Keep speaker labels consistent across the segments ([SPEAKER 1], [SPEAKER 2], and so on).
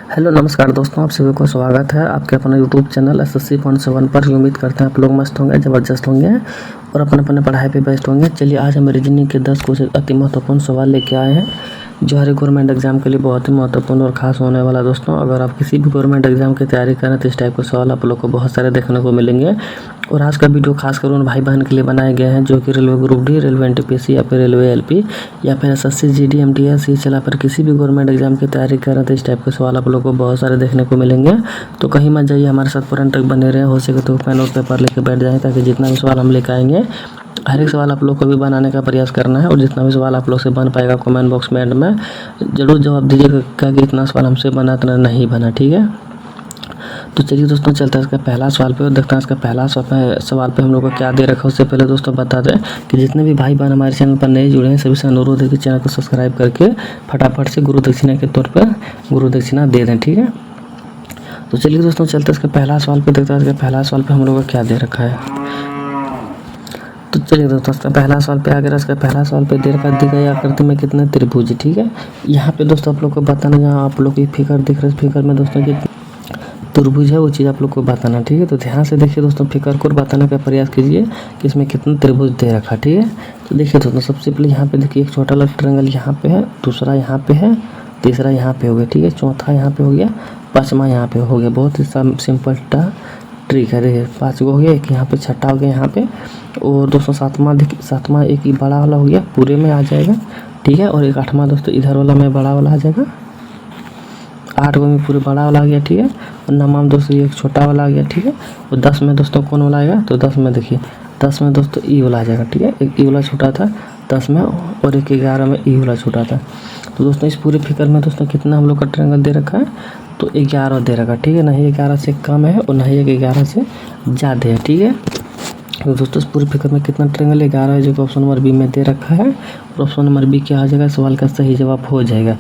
[SPEAKER 1] Hello नमस्कार दोस्तों, आप सभी को स्वागत है आपके अपने यूट्यूब चैनल एसएससी पॉइंट 7 पर। उम्मीद करते हैं आप लोग मस्त होंगे, ज़बरदस्त होंगे और अपने अपने पढ़ाई पे बेस्ट होंगे। चलिए आज हम रीजनिंग के 10 कुछ अति महत्वपूर्ण सवाल लेके आए हैं जो हर गवर्नमेंट एग्जाम के लिए बहुत ही महत्वपूर्ण और खास होने वाला। दोस्तों अगर आप किसी भी गवर्नमेंट एग्जाम की तैयारी करें तो इस टाइप के सवाल आप लोग को बहुत सारे देखने को मिलेंगे। और आज का वीडियो खासकर उन भाई बहन के लिए बनाए गए हैं जो कि railway group D, railway NTPC या फिर रेलवे एलपी या फिर एसएससी जीडी एमटीएस ये चला पर किसी भी गवर्नमेंट एग्जाम की तैयारी कर रहे थे। इस टाइप के सवाल आप लोग को बहुत सारे देखने को मिलेंगे, तो कहीं मत जाइए, हमारे साथ पूरा तक बने रहे। हो सके तो पेन और पेपर लेके बैठ जाएँ ताकि जितना भी सवाल हम लेकर आएंगे हर एक सवाल आप लोग को भी बनाने का प्रयास करना है। और जितना भी सवाल आप लोग से बन पाएगा कमेंट बॉक्स में एंड में ज़रूर जवाब दीजिएगा कि इतना सवाल हमसे बना इतना नहीं बना, ठीक है। तो चलिए दोस्तों चलते हैं इसका पहला सवाल पे और देखते हैं इसका पहला सवाल पे हम लोग को क्या दे रखा है। उससे पहले दोस्तों बता दें कि जितने भी भाई बहन हमारे चैनल पर नए जुड़े हैं सभी से अनुरोध है कि चैनल को सब्सक्राइब करके फटाफट से गुरु दक्षिणा के तौर पर गुरु दक्षिणा दे दें, ठीक है। तो चलिए दोस्तों चलते हैं इसका पहला सवाल पे, देखते हैं इसका पहला सवाल पे हम लोग को क्या दे रखा है। तो चलिए दोस्तों इसका पहला सवाल पे अगर इसका पहला सवाल पे देर का दी गई आकृति में कितने त्रिभुज, ठीक है। यहाँ पे दोस्तों आप लोग को बताना, जहाँ आप लोग की फिगर दिख रहा है फिगर में दोस्तों कि त्रिभुज है वो चीज़ आप लोग को बताना, ठीक है। तो ध्यान से देखिए दोस्तों, फिगर को बताने का प्रयास कीजिए कि इसमें कितना त्रिभुज दे रखा, ठीक है। तो देखिए दोस्तों सबसे पहले यहाँ पे देखिए एक छोटा वाला ट्रायंगल यहाँ पे है, दूसरा यहाँ पे है, तीसरा यहाँ पे हो गया, ठीक है, चौथा यहाँ पे हो गया, पाँचवा यहाँ पे हो गया। बहुत ही सिंपल ट्रिक है। देखिए 5 हो गया, एक यहाँ पे छठा हो गया यहाँ पे, और दोस्तों सातवां देखिए, सातवां एक ही बड़ा वाला हो गया पूरे में आ जाएगा, ठीक है। और एक आठवां दोस्तों इधर वाला में बड़ा वाला आ जाएगा, 8 में पूरे बड़ा वाला आ गया, ठीक है। और 9 में दोस्तों ये एक छोटा वाला आ गया, ठीक है। और 10 में दोस्तों कौन वाला आएगा, तो 10 में देखिए 10 में दोस्तों ई वाला आ जाएगा, ठीक है। एक ई वाला छोटा था 10 में और एक 11 में ई वाला छोटा था। तो दोस्तों इस पूरे फिगर में दोस्तों कितना हम लोग का ट्रायंगल दे रखा है, तो 11 दे रखा, ठीक है। ना ही 11 से कम है और ना ही 11 से ज़्यादा है, ठीक है। तो दोस्तों इस पूरे फिगर में कितना ट्रायंगल 11 है जो कि ऑप्शन नंबर बी में दे रखा है। और ऑप्शन नंबर बी क्या आ जाएगा, सवाल का सही जवाब हो जाएगा।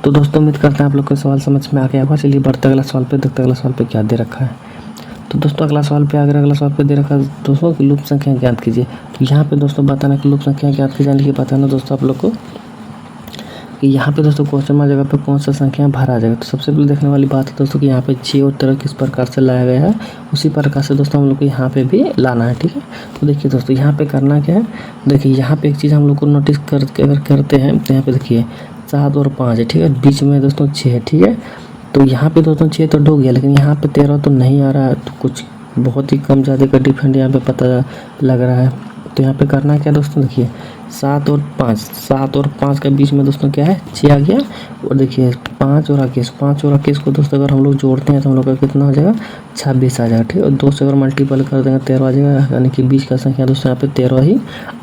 [SPEAKER 1] तो दोस्तों उम्मीद करते हैं आप लोग को सवाल समझ में आ गया होगा। चलिए बढ़ते अगला सवाल पे, देखते अगला सवाल पे क्या दे रखा है। तो दोस्तों अगला सवाल पे अगर अगला सवाल पे दे रखा है दोस्तों कि लूप संख्या ज्ञात कीजिए। तो यहाँ पे दोस्तों बताना कि लूप संख्या ज्ञात की जाने की बताना दोस्तों आप लोग को कि यहाँ पे दोस्तों क्वेश्चन में जगह पे कौन सा संख्या भरा जाएगा। तो सबसे पहले देखने वाली बात है दोस्तों कि यहाँ पे 6 और 13 किस प्रकार से लाया गया है, उसी प्रकार से दोस्तों हम लोग को यहाँ पे भी लाना है, ठीक है। तो देखिए दोस्तों यहाँ पे करना क्या है, देखिए यहाँ पे एक चीज़ हम लोग को नोटिस करके अगर करते हैं तो यहाँ पे देखिए 7 और 5 है, ठीक है। बीच में दोस्तों 6 है, ठीक है। तो यहाँ पे दोस्तों 6 तो डूब गया, लेकिन यहाँ पे 13 तो नहीं आ रहा है, तो कुछ बहुत ही कम ज़्यादा का डिफरेंट यहाँ पे पता लग रहा है। तो यहाँ पे करना क्या दोस्तों, देखिए 7 और 5 के बीच में दोस्तों क्या है 6 आ गया। और देखिए 5 और 21 को दोस्तों अगर हम लोग जोड़ते हैं तो हम लोग का कितना हो जाएगा 26 आ जाएगा, ठीक है। और 2 से अगर मल्टीपल कर देंगे 13 आ जाएगा, यानी कि बीच का संख्या दोस्तों यहाँ पे 13 ही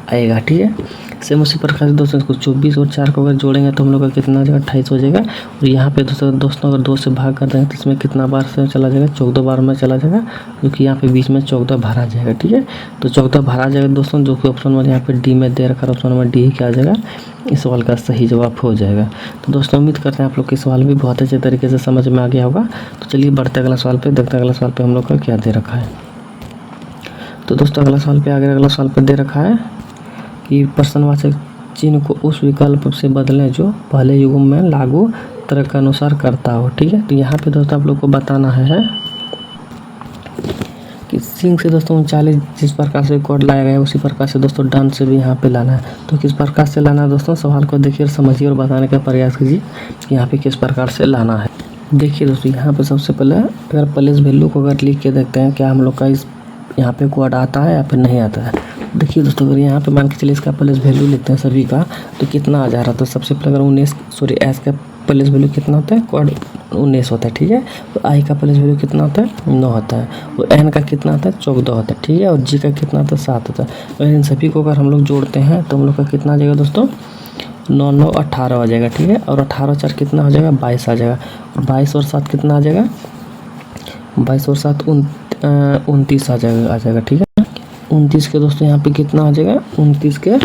[SPEAKER 1] आएगा, ठीक है। सेम उसी प्रकार से दोस्तों इसको 24 और 4 को अगर जोड़ेंगे तो हम लोग का कितना हो जाएगा 28 हो जाएगा। और यहाँ पे दोस्तों अगर 2 से भाग कर देंगे तो इसमें कितना बार से चला जाएगा 14 बार में चला जाएगा, क्योंकि यहाँ पे बीच में 14 भरा जाएगा, ठीक है। तो 14 भरा जाएगा दोस्तों, जो कि ऑप्शन नंबर यहाँ पे डी में दे रखा है, ऑप्शन नंबर डी क्या आ जाएगा, इस सवाल का सही जवाब हो जाएगा। तो दोस्तों उम्मीद करते हैं आप लोग के सवाल भी बहुत अच्छे तरीके से समझ में आ गया होगा। तो चलिए बढ़ते अगला सवाल पे, देखते हैं अगला सवाल पे हम लोग का क्या दे रखा है। तो दोस्तों अगला सवाल पे अगला सवाल पे दे रखा है कि प्रश्नवाचक चिन्ह को उस विकल्प से बदलें जो पहले युग में लागू तर्क के अनुसार करता हो, ठीक है। तो यहाँ पे दोस्तों आप लोग को बताना है कि सिंह से दोस्तों 39 जिस प्रकार से कोड लाया गया है उसी प्रकार से दोस्तों डन से भी यहाँ पे लाना है। तो किस प्रकार से लाना है दोस्तों, सवाल को देखिए और समझिए और बताने का प्रयास कीजिए कि यहाँ पे किस प्रकार से लाना है। देखिए दोस्तों यहाँ पे सबसे पहले अगर प्लेस वैल्यू को अगर लिख के देखते हैं क्या हम लोग का इस यहाँ पे कोड आता है या फिर नहीं आता है। देखिए दोस्तों अगर यहाँ पे मान के चलिए इसका प्लेस वैल्यू लिखते हैं सभी का तो कितना आ जा रहा है। तो सबसे पहले अगर एस का प्लेस वैल्यू कितना होता है, कोड 19 होता है, ठीक है। तो आई का प्लेस वैल्यू कितना होता है 9 होता है, और एन का कितना होता है 14 होता है, ठीक है। और जी का कितना होता है 7 होता है। और इन सभी को अगर हम लोग जोड़ते हैं तो हम लोग का कितना आ जाएगा दोस्तों 9 9 18 आ जाएगा, ठीक है। और 18 4 कितना हो जाएगा 22 आ जाएगा। और 22 और 7 कितना आ जाएगा 22 और 7 29 आ जाएगा, ठीक है। 29 के दोस्तों यहाँ पे कितना आ जाएगा 29 के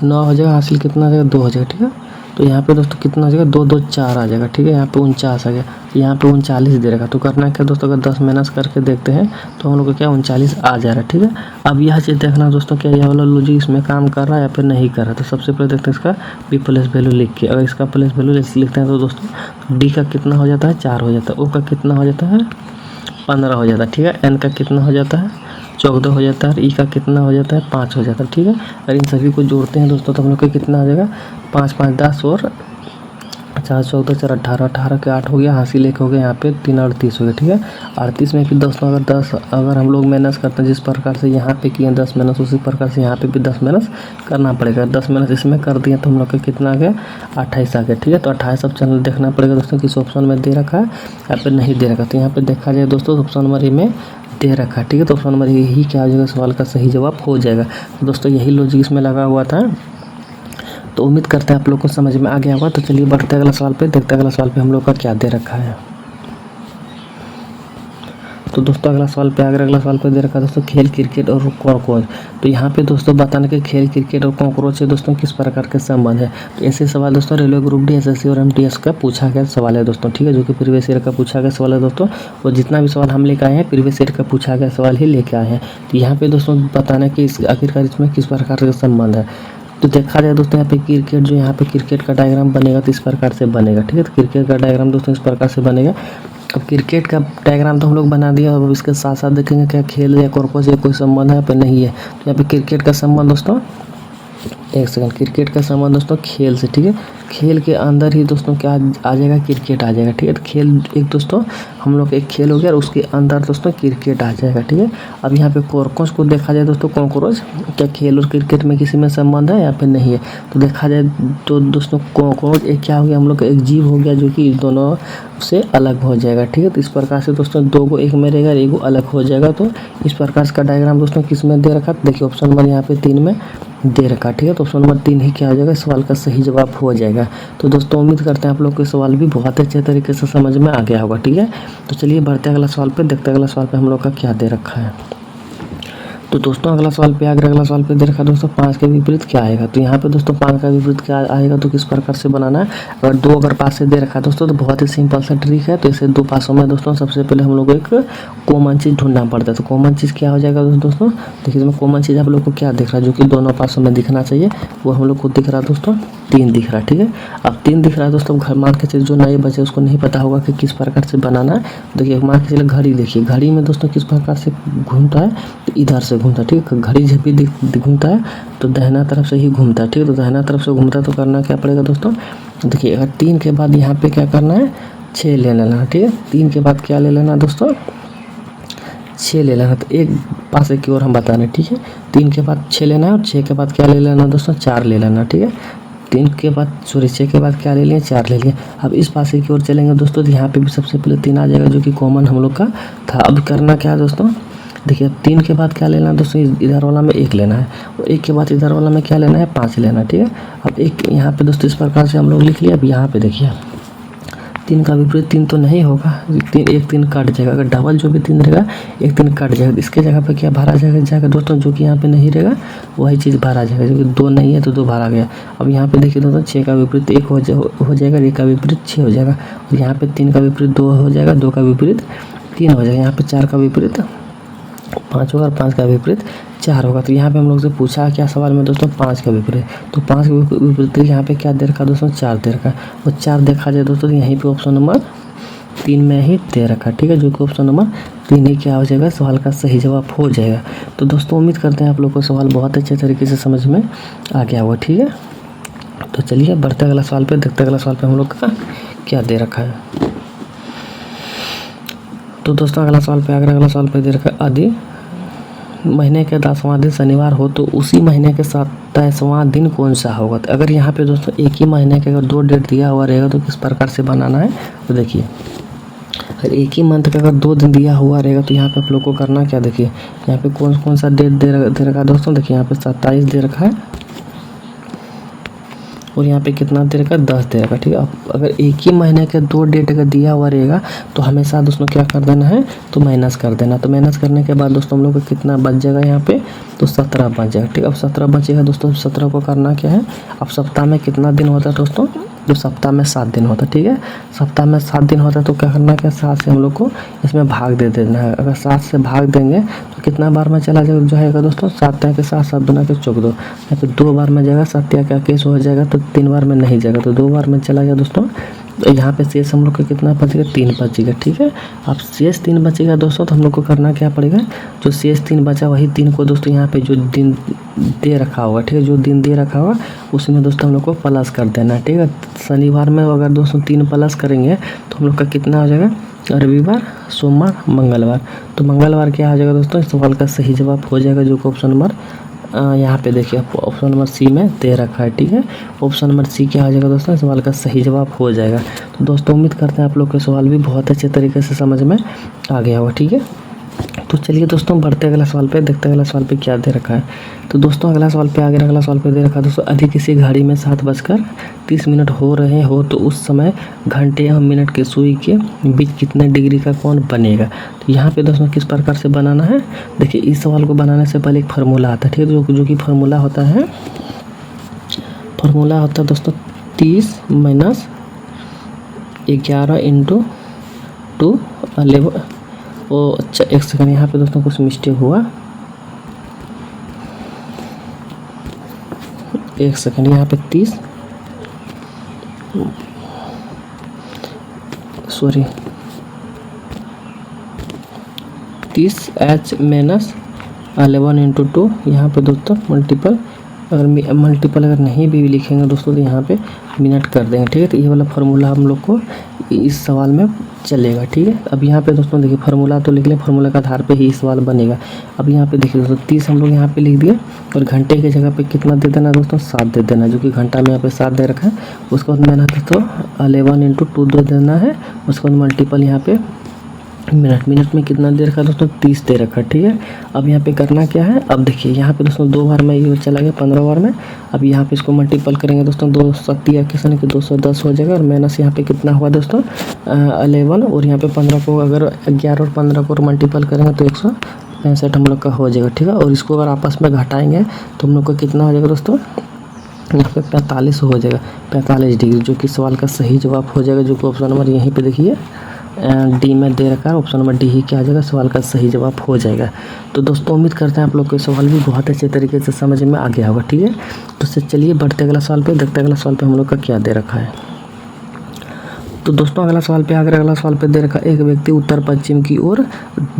[SPEAKER 1] 9 हो जाएगा, हासिल कितना आ जाएगा 2 हो जाएगा, ठीक है। तो यहाँ पे दोस्तों कितना आ जाएगा, 2 2 4 आ जाएगा, ठीक है। यहाँ पे 49 आ गया, यहाँ पे 39 दे रखा। तो करना क्या दोस्तों, अगर 10 माइनस करके देखते हैं तो हम लोग को क्या 39 आ जा रहा है, ठीक है। अब यह चीज़ देखना दोस्तों क्या ये वाला लॉजिक इसमें काम कर रहा है या फिर नहीं कर रहा है। तो सबसे पहले देखते हैं इसका बी प्लेस वैल्यू लिख के। अगर इसका प्लेस वैल्यू लिखते हैं तो दोस्तों डी का कितना हो जाता है, 4 हो जाता है। ओ का कितना हो जाता है, 15 हो जाता है, ठीक है। एन का कितना हो जाता है, 14 हो जाता है। और ई का कितना हो जाता है, 5 हो जाता है, ठीक है। अगर इन सभी को जोड़ते हैं दोस्तों तो हम लोग का कितना आ जाएगा, 5 5 10 और 4 14 4 18, 18 के 8 हो गया, हासिल 1 हो गया, यहाँ पे 3 38 हो गया, ठीक है। 38 में फिर दोस्तों अगर 10 अगर हम लोग माइनस करते हैं जिस प्रकार से यहाँ पे किए 10 माइनस, उसी प्रकार से यहाँ पे भी 10 माइनस करना पड़ेगा। 10 माइनस इसमें कर दिया तो हम लोग का कितना आ गया, 28 आ गया, ठीक है। तो 28 अब चैनल देखना पड़ेगा दोस्तों किस ऑप्शन में दे रखा है या फिर नहीं दे रखा। तो यहाँ पे देखा जाए दोस्तों ऑप्शन नंबर ए में दे रखा है, ठीक है। तो ऑप्शन नंबर यही क्या हो जाएगा, सवाल का सही जवाब हो जाएगा। तो दोस्तों यही लॉजिक इसमें लगा हुआ था। तो उम्मीद करते हैं आप लोग को समझ में आ गया होगा। तो चलिए बढ़ते हैं अगला सवाल पे, देखते हैं अगला सवाल पे हम लोग का क्या दे रखा है। तो दोस्तों अगला सवाल पे दे रखा है दोस्तों खेल क्रिकेट और कॉकरोच। तो यहाँ पे दोस्तों बताने के खेल क्रिकेट और कॉकरोच से दोस्तों किस प्रकार के संबंध है। तो ऐसे सवाल दोस्तों रेलवे ग्रुप डी, एसएससी और एमटीएस का पूछा गया सवाल है दोस्तों, ठीक है। जो कि प्रीवियस ईयर का पूछा गया सवाल है दोस्तों। और जितना भी सवाल हम लेकर आए हैं प्रीवियस ईयर का पूछा गया सवाल ही लेके आए हैं। तो यहाँ पे दोस्तों बताना कि इस आखिरकार इसमें किस प्रकार का संबंध है। तो देखा जाए दोस्तों यहाँ पे क्रिकेट जो यहाँ पे क्रिकेट का डायग्राम बनेगा तो इस प्रकार से बनेगा, ठीक है। तो क्रिकेट का डायग्राम दोस्तों इस प्रकार से बनेगा। अब क्रिकेट का डायग्राम तो हम लोग बना दिया, अब इसके साथ साथ देखेंगे क्या खेल या कॉर्पस या कोई संबंध है या फिर नहीं है। तो यहाँ पे क्रिकेट का संबंध दोस्तों, एक सेकंड, क्रिकेट का संबंध दोस्तों खेल से, ठीक है। खेल के अंदर ही दोस्तों क्या आ जाएगा, क्रिकेट आ जाएगा, ठीक है। तो खेल एक दोस्तों हम लोग एक खेल हो गया और उसके अंदर दोस्तों क्रिकेट आ जाएगा, ठीक है। अब यहाँ पे कॉकरोच को देखा जाए दोस्तों, कॉकरोच क्या खेल और क्रिकेट में किसी में संबंध है या फिर नहीं है। तो देखा जाए तो दोस्तों कॉकरोच एक क्या हो गया, हम लोग का एक जीव हो गया जो कि इस दोनों से अलग हो जाएगा, ठीक है। तो इस प्रकार से दोस्तों दो को एक में रहेगा, एक को अलग हो जाएगा। तो इस प्रकार का डायग्राम दोस्तों किस में दे रखा, देखिए ऑप्शन नंबर यहाँ पे 3 में दे रखा, ठीक है। तो ऑप्शन नंबर 3 ही क्या हो जाएगा, सवाल का सही जवाब हो जाएगा। तो दोस्तों उम्मीद करते हैं आप लोग को सवाल भी बहुत अच्छे तरीके से समझ में आ गया होगा, ठीक है। तो चलिए बढ़ते हैं अगला सवाल पे, देखते हैं अगला सवाल पे हम लोग का क्या दे रखा है। तो दोस्तों अगला सवाल पे दे रखा है दोस्तों 5 के विपरीत क्या आएगा। तो यहाँ पे दोस्तों 5 का विपरीत क्या आएगा तो किस प्रकार से बनाना है। अगर 2 अगर पास से दे रखा है दोस्तों तो बहुत ही सिंपल सा ट्रिक है। तो इसे 2 पासों में दोस्तों सबसे पहले हम लोग को एक कॉमन चीज़ ढूंढना पड़ता है। तो कॉमन चीज़ क्या हो जाएगा दोस्तों, देखिए इसमें कॉमन चीज़ आप लोग को क्या दिख रहा है जो कि दोनों पासों में दिखना चाहिए, वो हम लोग को दिख रहा है दोस्तों 3 दिख रहा है, ठीक है। अब 3 दिख रहा है दोस्तों, घर मान के चलिए जो नए बच्चे उसको नहीं पता होगा कि किस प्रकार से बनाना है। देखिए मान के चलिए घड़ी, देखिए घड़ी में दोस्तों किस प्रकार से घूमता है, तो इधर से घूमता है, ठीक है। घड़ी जब भी घूमता है तो दाहिना तरफ से ही घूमता है, ठीक है। तो दाहिना तरफ से घूमता है तो करना क्या पड़ेगा दोस्तों, देखिए अगर 3 के बाद यहाँ पे क्या करना है, 6 ले लेना, ठीक है। 3 के बाद क्या ले लेना दोस्तों, 6 ले लेना। तो एक पासे की ओर हम बता रहे हैं, ठीक है। 3 के बाद 6 लेना है और 6 के बाद क्या ले लेना दोस्तों, 4 ले लेना, ठीक है। 6 के बाद क्या ले लिए, 4 ले लिए। अब इस पासे की ओर चलेंगे दोस्तों तो यहाँ पे भी सबसे पहले 3 आ जाएगा जो कि कॉमन हम लोग का था। अब करना क्या है दोस्तों, देखिए 3 के बाद क्या लेना है दोस्तों, इधर वाला में 1 लेना है और 1 के बाद इधर वाला में क्या लेना है, 5 लेना है, ठीक है। अब एक यहाँ पे दोस्तों इस प्रकार से हम लोग लिख लिया। अब यहाँ पे देखिए 3 का विपरीत 3 तो नहीं होगा, 3 कट जाएगा। अगर डबल जो भी 3 रहेगा 1 3 कट जाएगा। इसके जगह पे क्या भरा जाएगा दोस्तों, जो कि यहाँ पे नहीं रहेगा वही चीज़ भरा जाएगा। जो कि 2 नहीं है तो 2 भरा गया। अब यहाँ पे देखिए दोस्तों 6 का विपरीत 1 हो जाएगा, 1 का विपरीत 6 हो जाएगा। और यहाँ पे 3 का विपरीत 2 हो जाएगा, 2 का विपरीत 3 हो जाएगा। यहाँ पे 4 का विपरीत 5 होगा और 5 का विपरीत 4 होगा। तो यहाँ पे हम लोग से पूछा क्या सवाल में दोस्तों, 5 का विपरीत। तो 5 के विपरीत यहाँ पे क्या दे रखा दोस्तों, 4 दे रखा। और 4 देखा जाए दोस्तों यहीं पे ऑप्शन नंबर 3 में ही दे रखा, ठीक है। जो कि ऑप्शन नंबर 3 ही क्या हो जाएगा, सवाल का सही जवाब हो जाएगा। तो दोस्तों उम्मीद करते हैं आप लोग को सवाल बहुत अच्छे तरीके से समझ में आ गया होगा, ठीक है। तो चलिए बढ़ते अगला सवाल पे, देखते अगला सवाल पे हम लोग का क्या दे रखा है। तो दोस्तों अगला सवाल पे दे रखा है यदि महीने के 10वां दिन शनिवार हो तो उसी महीने के 27वां दिन कौन सा होगा। तो अगर यहाँ पे दोस्तों एक ही महीने के अगर 2 डेट दिया हुआ रहेगा तो किस प्रकार से बनाना है। तो देखिए अगर एक ही मंथ का अगर 2 दिन दिया हुआ रहेगा तो यहाँ पे आप लोग को करना क्या, देखिए यहाँ पे कौन सा डेट दे रखा है दोस्तों। देखिए यहाँ पे 27 दे रखा है और यहाँ पे कितना दे रखा है 10 दे रखा है। ठीक है, अब अगर एक ही महीने के 2 डेट अगर दिया हुआ रहेगा तो हमेशा दोस्तों क्या कर देना है, तो माइनस कर देना। तो माइनस करने के बाद दोस्तों हम लोग को कितना बच जाएगा यहाँ पे, तो 17 बच जाएगा। ठीक है, अब 17 बचेगा दोस्तों। 17 को करना क्या है, अब सप्ताह में कितना दिन होता है दोस्तों, तो सप्ताह में 7 दिन होता है। ठीक है, सप्ताह में 7 दिन होता है तो क्या करना क्या, 7 से हम लोग को इसमें भाग दे देना है। अगर 7 से भाग देंगे तो कितना बार में चला जाएगा दोस्तों, 7 के साथ 7 दूना के चौक 2, या फिर 2 बार में जाएगा। 7 का केस हो जाएगा तो 3 बार में नहीं जाएगा, तो 2 बार में चला गया दोस्तों। तो यहाँ पे शेष हम लोग को कितना बचेगा, 3 बचेगा। ठीक है, अब शेष 3 बचेगा दोस्तों, तो हम लोग को करना क्या पड़ेगा, जो शेष 3 बचा वही 3 को दोस्तों यहाँ पे जो दिन दे रखा होगा, ठीक है, जो दिन दे रखा होगा उसमें दोस्तों हम लोग को प्लस कर देना। ठीक है, शनिवार में अगर दोस्तों 3 प्लस करेंगे तो हम लोग का कितना हो जाएगा, रविवार, सोमवार, मंगलवार। तो मंगलवार क्या हो जाएगा दोस्तों, इस सवाल का सही जवाब हो जाएगा, जो कि ऑप्शन नंबर यहाँ पे देखिए ऑप्शन नंबर सी में दे रखा है। ठीक है, ऑप्शन नंबर सी क्या आ जाएगा दोस्तों, इस सवाल का सही जवाब हो जाएगा। तो दोस्तों उम्मीद करते हैं आप लोग के सवाल भी बहुत अच्छे तरीके से समझ में आ गया होगा। ठीक है, तो चलिए दोस्तों बढ़ते अगला सवाल पे, देखते अगला सवाल पे क्या दे रखा है। तो दोस्तों अगला सवाल पे आगे अगला सवाल पे दे रखा है दोस्तों, यदि किसी घड़ी में 7:30 हो रहे हो तो उस समय घंटे और मिनट के सुई के बीच कितने डिग्री का कोण बनेगा। तो यहाँ पे दोस्तों किस प्रकार से बनाना है, देखिए इस सवाल को बनाने से पहले एक फार्मूला आता है। ठीक है, जो कि फार्मूला होता है दोस्तों 30 - 11 × 2 11। ओ अच्छा, एक सेकंड, यहाँ पे दोस्तों कुछ मिस्टेक हुआ, एक सेकंड, यहाँ पे 30 H - 11 × 2 यहाँ पे दोस्तों मल्टीपल अगर नहीं भी लिखेंगे दोस्तों तो यहाँ पे मिनट कर देंगे। ठीक है, तो ये वाला फार्मूला हम लोग को इस सवाल में चलेगा। ठीक है, अब यहाँ पे दोस्तों देखिए फार्मूला तो लिख लें, फार्मूला के आधार पे ही सवाल बनेगा। अब यहाँ पे देखिए दोस्तों 30 हम लोग यहाँ पे लिख दिए और घंटे की जगह पे कितना दे देना दोस्तों, 7 दे देना, जो कि घंटा में यहाँ पे 7 दे रखा है। उसके बाद मैंने दोस्तों 11 × 2 दे देना है, उसके बाद मल्टीपल यहाँ पे मिनट में कितना दे रखा है दोस्तों, 30 दे रखा है। ठीक है, अब यहाँ पे करना क्या है, अब देखिए यहाँ पे दोस्तों 2 बार में ये चला गया 15 बार में। अब यहाँ पे इसको मल्टीपल करेंगे दोस्तों, 2 7 किसान के 210 हो जाएगा, और माइनस यहाँ पे कितना हुआ दोस्तों 11, और यहाँ पे 15 को अगर 11 और 15 को मल्टीपल करेंगे तो 165 हम लोग का हो जाएगा। ठीक है, और इसको अगर आपस में घटाएंगे तो हम लोग का कितना हो जाएगा दोस्तों, यहाँ पे 45 हो जाएगा, 45 डिग्री, जो कि सवाल का सही जवाब हो जाएगा, जो कि ऑप्शन नंबर यहीं पे देखिए डी में दे रखा है। ऑप्शन नंबर डी ही क्या आ जाएगा, सवाल का सही जवाब हो जाएगा। तो दोस्तों उम्मीद करते हैं आप लोग के सवाल भी बहुत अच्छे तरीके से समझ में आ गया होगा। ठीक है, तो चलिए बढ़ते अगला सवाल पे, देखते अगला सवाल पे हम लोग का क्या दे रखा है। तो दोस्तों अगला सवाल पे दे रखा, एक व्यक्ति उत्तर पश्चिम की ओर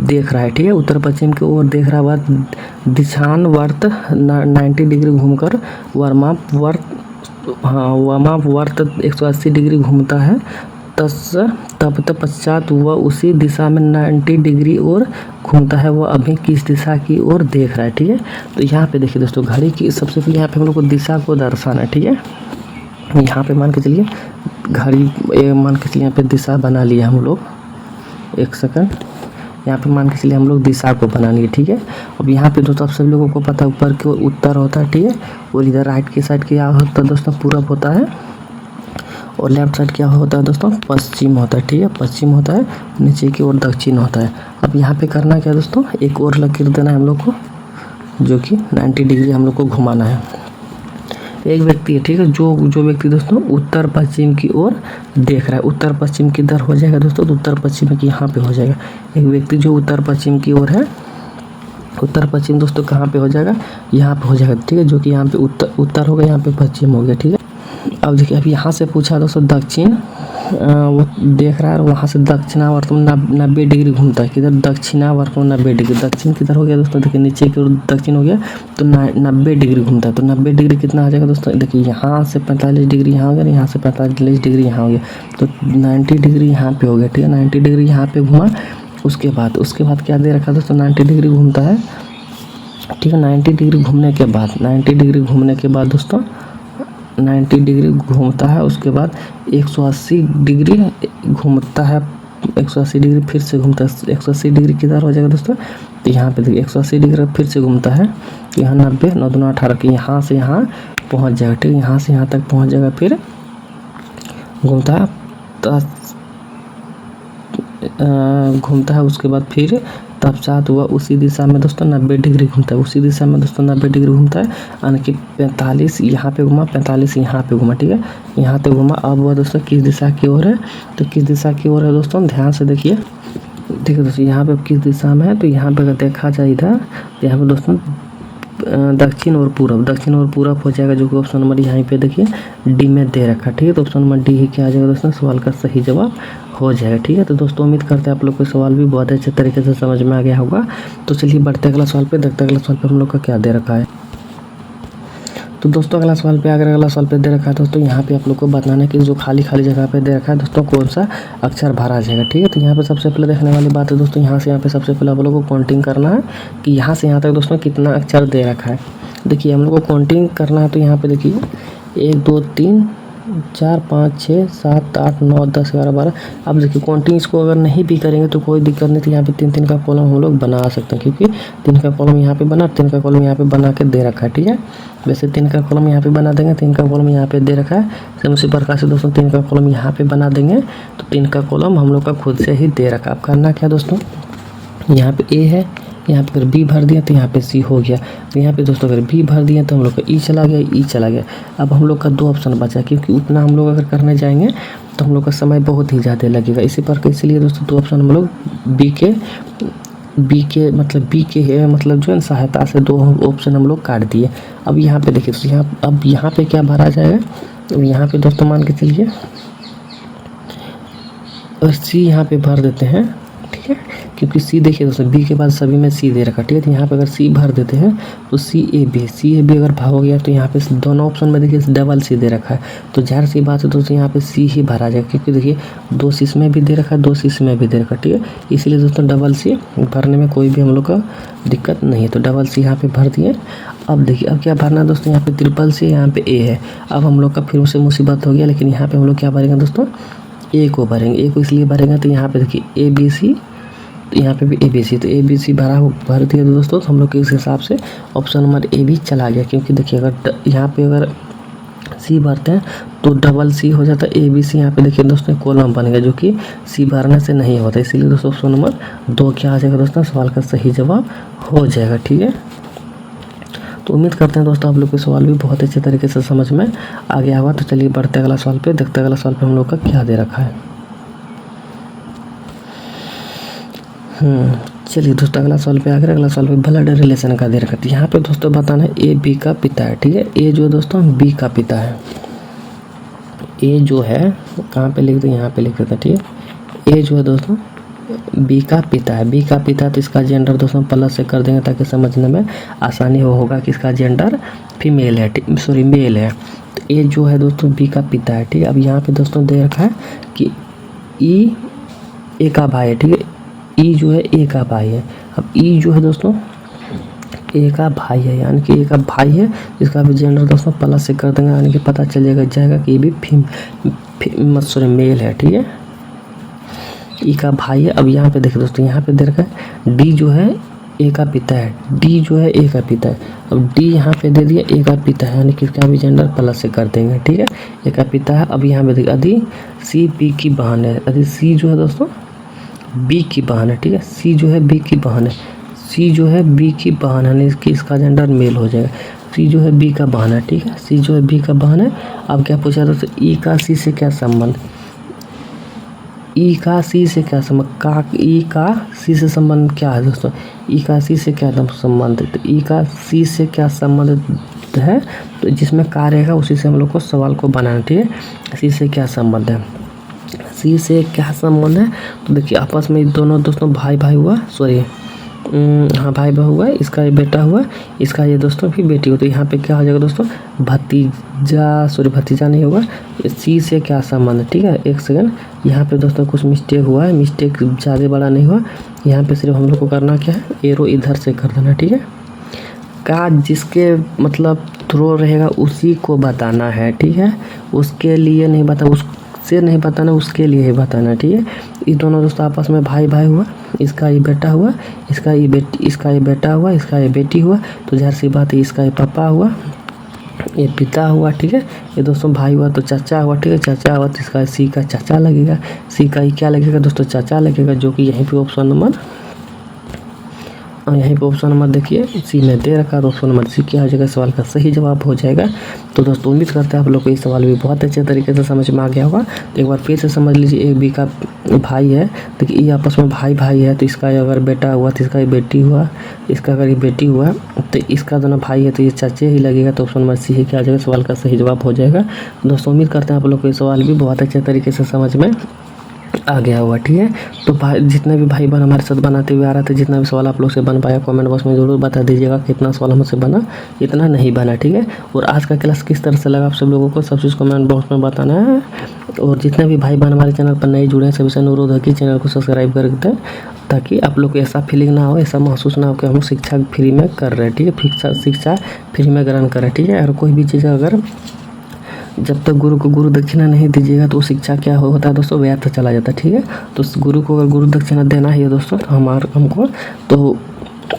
[SPEAKER 1] देख रहा है। ठीक है, उत्तर पश्चिम की ओर देख रहा है, दिशानवर्त 90 डिग्री घूमकर वामाप वर्त 180 डिग्री घूमता है। तत्पश्चात वह उसी दिशा में 90 डिग्री और घूमता है। वह अभी किस दिशा की ओर देख रहा है। ठीक है, तो यहाँ पे देखिए दोस्तों घड़ी की सबसे पहले यहाँ पे हम लोग को दिशा को दर्शाना है। ठीक है, यहाँ पे मान के चलिए घड़ी मान के चलिए यहाँ पे दिशा बना लिया हम लोग, एक सेकंड, यहाँ पे मान के चलिए हम लोग दिशा को बना लिए। ठीक है, अब यहाँ पे दोस्तों आप सभी लोगों को पता है ऊपर की ओर उत्तर होता है। ठीक है, और इधर राइट की साइड क्या होता है दोस्तों, पूरब होता है, और लेफ्ट साइड क्या होता है दोस्तों, पश्चिम होता है। ठीक है, पश्चिम होता है, नीचे की ओर दक्षिण होता है। अब यहाँ पे करना क्या दोस्तों, एक और लकीर देना है हम लोग को, जो कि 90 डिग्री हम लोग को घुमाना है। एक व्यक्ति है, ठीक है, जो व्यक्ति दोस्तों उत्तर पश्चिम की ओर देख रहा है, उत्तर पश्चिम किधर हो जाएगा दोस्तों, तो उत्तर पश्चिम की यहाँ पे हो जाएगा। एक व्यक्ति जो उत्तर पश्चिम की ओर है, उत्तर पश्चिम दोस्तों कहाँ पे हो जाएगा, यहाँ पे हो जाएगा। ठीक है, जो कि यहाँ पे उत्तर हो गया, यहाँ पे पश्चिम हो गया। ठीक है, अब देखिए अब यहाँ से पूछा दोस्तों दक्षिण, वो देख रहा है, वहाँ से दक्षिणावर्त में 90 डिग्री घूमता है। किधर, दक्षिणावर्त में 90 डिग्री, दक्षिण किधर हो गया दोस्तों, देखिए नीचे की ओर दक्षिण हो गया, तो 90 डिग्री घूमता है। तो 90 डिग्री कितना आ जाएगा दोस्तों, देखिए यहाँ से 45 डिग्री यहाँ हो गया, यहाँ से 45 डिग्री यहाँ हो गया, तो 90 डिग्री यहाँ पे हो गया। ठीक है, 90 डिग्री यहाँ पे घुमा, उसके बाद क्या दे रखा दोस्तों, 90 डिग्री घूमता है। ठीक है, 90 डिग्री घूमने के बाद दोस्तों 90 डिग्री घूमता है, उसके बाद 180 डिग्री घूमता है, 180 डिग्री फिर से घूमता है। 180 डिग्री किधर हो जाएगा दोस्तों, तो यहाँ पे देखिए 180 डिग्री फिर से घूमता है, यहाँ 90 9 2 18 के यहाँ से यहाँ पहुंच जाएगा, ठीक है। यहाँ से यहाँ तक पहुंच जाएगा, फिर घूमता है उसके बाद फिर तब सात हुआ उसी दिशा में दोस्तों 90 डिग्री घूमता है, उसी दिशा में दोस्तों 90 डिग्री घूमता है, यानी कि 45 यहाँ पे घुमा, 45 यहाँ पे घुमा, ठीक है। यहाँ पे घुमा, अब वह दोस्तों किस दिशा की ओर है, तो किस दिशा की ओर है दोस्तों, ध्यान से देखिए। देखिए दोस्तों यहाँ पे किस दिशा में है, तो यहाँ पे अगर देखा जाए इधर, तो यहाँ पे दोस्तों दक्षिण और पूरब हो जाएगा, जो कि ऑप्शन नंबर यहाँ पे देखिए डी में दे रखा, ठीक है। तो ऑप्शन नंबर डी ही क्या आ जाएगा दोस्तों, सवाल का सही जवाब हो जाएगा, ठीक है। तो दोस्तों उम्मीद करते हैं आप लोग को सवाल भी बहुत अच्छे तरीके से समझ में आ गया होगा। तो चलिए बढ़ते अगला सवाल पे, देखते अगला सवाल पे हम लोग का क्या दे रखा है। तो दोस्तों अगला सवाल पे दे रखा है दोस्तों, यहाँ पे आप लोग को बताना है कि जो खाली जगह पे दे रखा है दोस्तों कौन सा अक्षर भरा जाएगा, ठीक है। तो यहाँ पे सबसे पहले देखने वाली बात है दोस्तों, यहाँ से यहाँ पे सबसे पहले आप लोगों को काउंटिंग करना है कि यहाँ से यहाँ तक दोस्तों कितना अक्षर दे रखा है। देखिए हम लोग को काउंटिंग करना है, तो यहाँ पे देखिए 1 2 3 4 5 6 7 8 9 10 11 12। अब देखिए काउंटिंग इसको अगर नहीं भी करेंगे तो कोई दिक्कत नहीं, तो यहाँ पे 3 का कॉलम हम लोग बना सकते हैं, क्योंकि 3 का कॉलम यहाँ पे बना, 3 का कॉलम यहाँ पे बना के दे रखा है, ठीक है। वैसे 3 का कॉलम यहाँ पे बना देंगे, 3 का कॉलम यहाँ पे दे रखा है, सेम उसी प्रकार से दोस्तों 3 का कॉलम यहाँ पे बना देंगे, तो 3 का कॉलम हम लोग का खुद से ही दे रखा है। अब करना क्या दोस्तों, यहाँ पे ए है, यहाँ पे अगर बी भर दिया तो यहाँ पे सी हो गया, तो यहाँ पे दोस्तों अगर बी भर दिया तो हम लोग का ई चला गया। अब हम लोग का 2 ऑप्शन बचा, क्योंकि उतना हम लोग अगर करने जाएंगे तो हम लोग का समय बहुत ही ज़्यादा लगेगा, इसी पर इसलिए दोस्तों 2 ऑप्शन हम लोग बी के मतलब जो है सहायता से 2 ऑप्शन हम लोग काट दिए। अब यहाँ पे देखिए तो यहाँ पे क्या भरा जाएगा, तो यहाँ पे दोस्तों मान के चलिए और सी यहाँ पे भर देते हैं, ठीक है, क्योंकि सी देखिए दोस्तों बी के बाद सभी में सी दे रखा, ठीक है। तो यहाँ पे अगर सी भर देते हैं तो सी ए बी अगर भाग हो गया तो यहाँ पे दोनों ऑप्शन में देखिए डबल सी दे रखा है, तो जाहिर सी बात है दोस्तों यहाँ पे सी ही भरा जाएगा, क्योंकि देखिए 2 सी इसमें भी दे रखा है, 2 सी इसमें भी दे रखा, ठीक है। इसलिए दोस्तों डबल सी भरने में कोई भी हम लोग का दिक्कत नहीं है, तो डबल सी यहाँ पे भर दिए। अब देखिए अब क्या भरना है दोस्तों, यहाँ पे ट्रिपल सी, यहाँ पे ए है। अब हम लोग का फिर से मुसीबत हो गया, लेकिन यहाँ पे हम लोग क्या भरेंगे दोस्तों, ए को भरेंगे। ए को इसलिए भरेंगे तो यहाँ पे देखिए ए बी सी, तो यहाँ पे भी ए बी सी, तो ए बी सी भर दिया दोस्तों, तो हम लोग के इस हिसाब से ऑप्शन नंबर ए भी चला गया, क्योंकि देखिए अगर यहाँ पे अगर सी भरते हैं तो डबल सी हो जाता है, ए बी सी यहाँ पे देखिए दोस्तों कॉलम बन गया, जो कि सी भरने से नहीं होता, इसीलिए दोस्तों ऑप्शन नंबर 2 क्या आ जाएगा दोस्तों, सवाल का सही जवाब हो जाएगा, ठीक है। तो उम्मीद करते हैं दोस्तों आप लोग के सवाल भी बहुत अच्छे तरीके से समझ में आ गया होगा। तो चलिए बढ़ते अगला सवाल पे, देखते अगला सवाल पे हम लोग का क्या दे रखा है। चलिए दोस्तों अगला सवाल पे आकर, अगला सवाल पे ब्लड रिलेशन का दे रखा है। यहाँ पे दोस्तों बताना है ए बी का पिता है, ठीक है। ए जो दोस्तों बी का पिता है, ए जो है कहाँ पे लिख दो, यहाँ पे लिख देते हैं, ठीक है। ए जो है दोस्तों बी का पिता है, बी का पिता, तो इसका जेंडर दोस्तों प्लस से कर देंगे ताकि समझने में आसानी होगा कि इसका जेंडर फीमेल है, मेल है। तो ए जो है दोस्तों बी का पिता है, ठीक है। अब यहाँ पे दोस्तों दे रखा है कि ई ए का भाई है, ठीक है। ई जो है ए का भाई है। अब ई जो है दोस्तों ए का भाई है, यानी कि ए का भाई है, इसका भी जेंडर दोस्तों प्लस से कर देंगे, यानी कि पता चल जाएगा कि ये भी मेल है, ठीक है। ई का भाई है। अब यहाँ पे देखिए दोस्तों, यहाँ पे दे रखा है डी जो है ए का पिता है, डी जो है ए का पिता है। अब डी यहाँ पे दे दिया ए का पिता है, यानी कि इसका भी जेंडर प्लस से कर देंगे, ठीक है। ए का पिता है। अब यहाँ पे देखिए यदि सी बी की बहन है, यदि सी जो है दोस्तों बी की बहन है, ठीक है। सी जो है बी की बहन है, सी जो है बी की बहन है, इसका जेंडर मेल हो जाएगा। सी जो है बी का बहन है, ठीक है। सी जो है बी का बहन है। अब क्या पूछा दोस्तों, ई का सी से क्या संबंध, ई का सी से क्या संबंध, ई का सी से संबंध क्या है दोस्तों, ई का सी से क्या संबंध है, तो ई का सी से क्या संबंध है, तो जिसमें का रहेगा उसी से हम लोग को सवाल को बनाना, ठीक है। सी से क्या संबंध है, सी से क्या संबंध है, तो देखिए आपस में दोनों दोस्तों भाई हुआ, भाई बहू हुआ, इसका ये बेटा हुआ, इसका ये दोस्तों भी बेटी हो, तो यहाँ पे क्या हो जाएगा दोस्तों, भतीजा नहीं होगा। सी से क्या संबंध है, ठीक है। एक सेकंड, यहाँ पे दोस्तों कुछ मिस्टेक हुआ है, मिस्टेक ज़्यादा बड़ा नहीं हुआ, यहाँ पे सिर्फ हम लोग को करना क्या है, एरो इधर से कर देना, ठीक है। का जिसके मतलब थ्रो रहेगा उसी को बताना है, ठीक है। उसके लिए नहीं बता, उससे नहीं बताना, उसके लिए ही बताना, ठीक है। ये दोनों दोस्तों आपस में भाई हुआ, इसका ये बेटा हुआ, इसका ये बेटा हुआ, इसका ये बेटी हुआ, तो जाहिर सी बात है इसका ये पापा हुआ, ये पिता हुआ, ठीक है। ये दोस्तों भाई हुआ तो चाचा हुआ, ठीक है। चाचा हुआ तो इसका सी का चाचा लगेगा। सी का क्या लगेगा दोस्तों? चाचा लगेगा, जो कि यहीं पे ऑप्शन नंबर देखिए सी में दे रखा है। तो ऑप्शन नंबर सी क्या हो जाएगा? सवाल का सही जवाब हो जाएगा। तो दोस्तों उम्मीद करते हैं आप लोग को ये सवाल भी बहुत अच्छे तरीके से समझ में आ गया होगा। तो एक बार फिर से समझ लीजिए, एक बी का भाई है, देखिए ये आपस में भाई है, तो इसका अगर बेटा हुआ तो इसका ये बेटी हुआ, इसका अगर ये बेटी हुआ तो इसका दोनों भाई है तो ये चाचे ही लगेगा। तो ऑप्शन नंबर सी ही क्या आ जाएगा? सवाल का सही जवाब हो जाएगा। दोस्तों उम्मीद करते हैं आप लोग को ये सवाल भी बहुत अच्छे तरीके से समझ में आ गया हुआ, ठीक है। तो भाई जितने भी भाई बहन हमारे साथ बनाते हुए आ रहे थे, जितना भी सवाल आप लोग से बन पाया कमेंट बॉक्स में ज़रूर बता दीजिएगा कितना सवाल हमसे बना, इतना नहीं बना, ठीक है। और आज का क्लास किस तरह से लगा आप सब लोगों को सब चीज़ कमेंट बॉक्स में बताना है। और जितने भी भाई बहन हमारे चैनल पर नए जुड़े हैं सभी से अनुरोध है कि चैनल को सब्सक्राइब कर दें, ताकि आप लोग को ऐसा फीलिंग ना हो, ऐसा महसूस ना हो कि हम शिक्षा फ्री में कर रहे हैं, ठीक है। शिक्षा फ्री में ग्रहण कर रहे हैं, ठीक है। और कोई भी चीज़ अगर जब तक गुरु को गुरु दक्षिणा नहीं दीजिएगा तो शिक्षा क्या होता है दोस्तों? व्यर्थ चला जाता है, ठीक है। तो गुरु को अगर गुरु दक्षिणा देना ही है दोस्तों तो हमको तो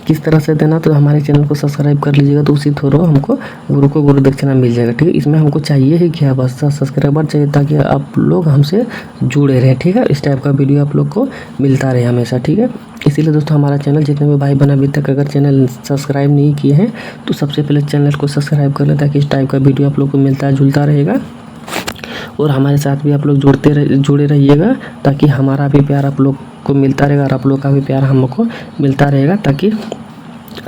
[SPEAKER 1] किस तरह से देना? तो हमारे चैनल को सब्सक्राइब कर लीजिएगा, तो उसी थ्रू हमको गुरु को गुरु दक्षिणा मिल जाएगा, ठीक है। इसमें हमको चाहिए ही क्या? बस सब्सक्राइबर चाहिए, ताकि आप लोग हमसे जुड़े रहें, ठीक है। इस टाइप का वीडियो आप लोग को मिलता रहे हमेशा, ठीक है। इसीलिए दोस्तों हमारा चैनल जितने भी भाई बहन अभी तक अगर चैनल सब्सक्राइब नहीं किए हैं तो सबसे पहले चैनल को सब्सक्राइब कर लें, ताकि इस टाइप का वीडियो आप लोग को मिलता जुलता रहेगा। और हमारे साथ भी आप लोग जुड़े रहिएगा, ताकि हमारा भी प्यार आप लोग को मिलता रहेगा और आप लोग का भी प्यार हमको मिलता रहेगा। ताकि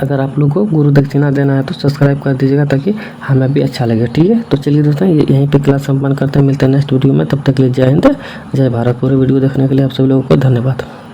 [SPEAKER 1] अगर आप लोग को गुरु दक्षिणा देना है तो सब्सक्राइब कर दीजिएगा, ताकि हमें भी अच्छा लगे, ठीक है। तो चलिए दोस्तों यहीं पे क्लास संपन्न करते हैं, मिलते हैं नेक्स्ट वीडियो में। तब तक के लिए जय हिंद, जय भारत। पूरे वीडियो देखने के लिए आप सभी लोगों को धन्यवाद।